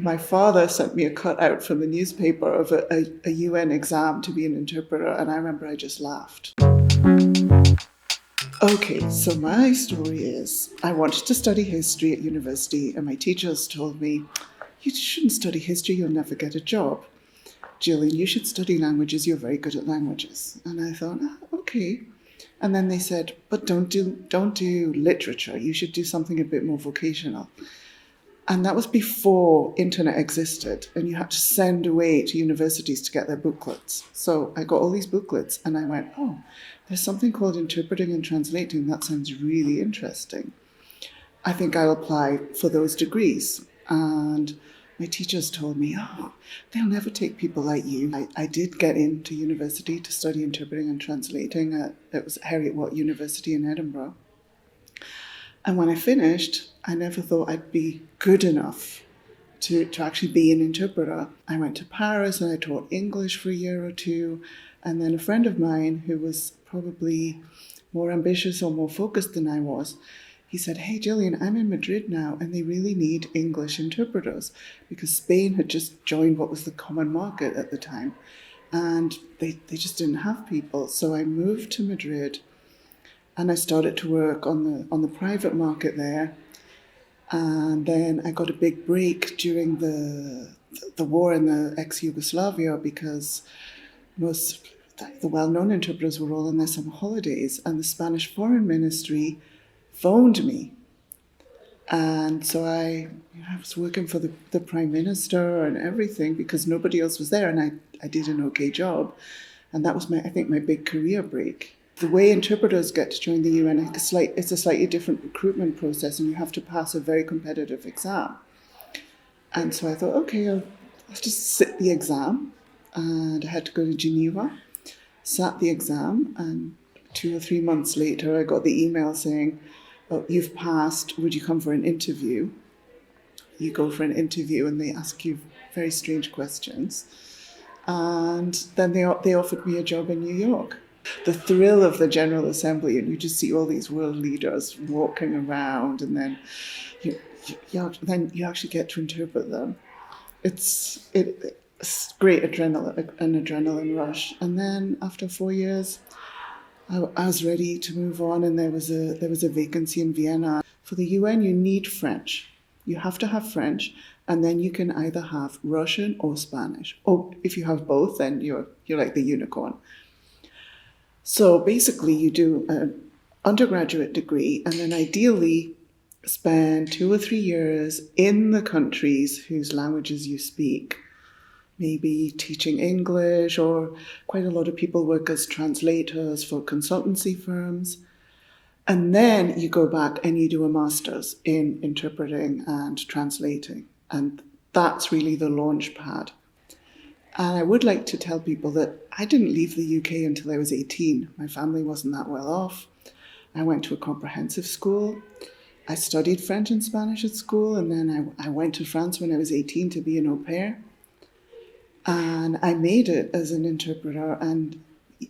my father sent me a cutout from the newspaper of a UN exam to be an interpreter, and I remember I just laughed. Okay, so my story is I wanted to study history at university, and my teachers told me, you shouldn't study history, you'll never get a job. Gillian, you should study languages, you're very good at languages. And I thought, okay. And then they said, but don't do literature, you should do something a bit more vocational. And that was before internet existed, and you had to send away to universities to get their booklets. So I got all these booklets, and I went, oh, there's something called interpreting and translating. That sounds really interesting. I think I'll apply for those degrees. And my teachers told me, oh, they'll never take people like you. I did get into university to study interpreting and translating. It was Heriot Watt University in Edinburgh. And when I finished, I never thought I'd be good enough to actually be an interpreter. I went to Paris and I taught English for a year or two. And then a friend of mine who was probably more ambitious or more focused than I was, he said, hey, Gillian, I'm in Madrid now and they really need English interpreters because Spain had just joined what was the common market at the time. And they just didn't have people. So I moved to Madrid and I started to work on the private market there. And then I got a big break during the war in the ex-Yugoslavia because most the well-known interpreters were all on their summer holidays, and the Spanish Foreign Ministry phoned me. And so I was working for the Prime Minister and everything because nobody else was there, and I did an okay job. And that was I think my big career break. The way interpreters get to join the UN, it's a slightly different recruitment process, and you have to pass a very competitive exam. And so I thought, okay, I'll just sit the exam. And I had to go to Geneva, sat the exam, and 2 or 3 months later, I got the email saying, oh, you've passed, would you come for an interview? You go for an interview, and they ask you very strange questions. And then they offered me a job in New York. The thrill of the General Assembly, and you just see all these world leaders walking around, and then you actually get to interpret them. It's great adrenaline rush. And then after 4 years, I was ready to move on, and there was a vacancy in Vienna. For the UN, you need French. You have to have French, and then you can either have Russian or Spanish. Or if you have both, then you're like the unicorn. So basically, you do an undergraduate degree and then ideally spend 2 or 3 years in the countries whose languages you speak, maybe teaching English, or quite a lot of people work as translators for consultancy firms. And then you go back and you do a master's in interpreting and translating. And that's really the launch pad. And I would like to tell people that I didn't leave the UK until I was 18. My family wasn't that well off. I went to a comprehensive school. I studied French and Spanish at school, and then I went to France when I was 18 to be an au pair. And I made it as an interpreter, and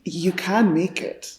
you can make it.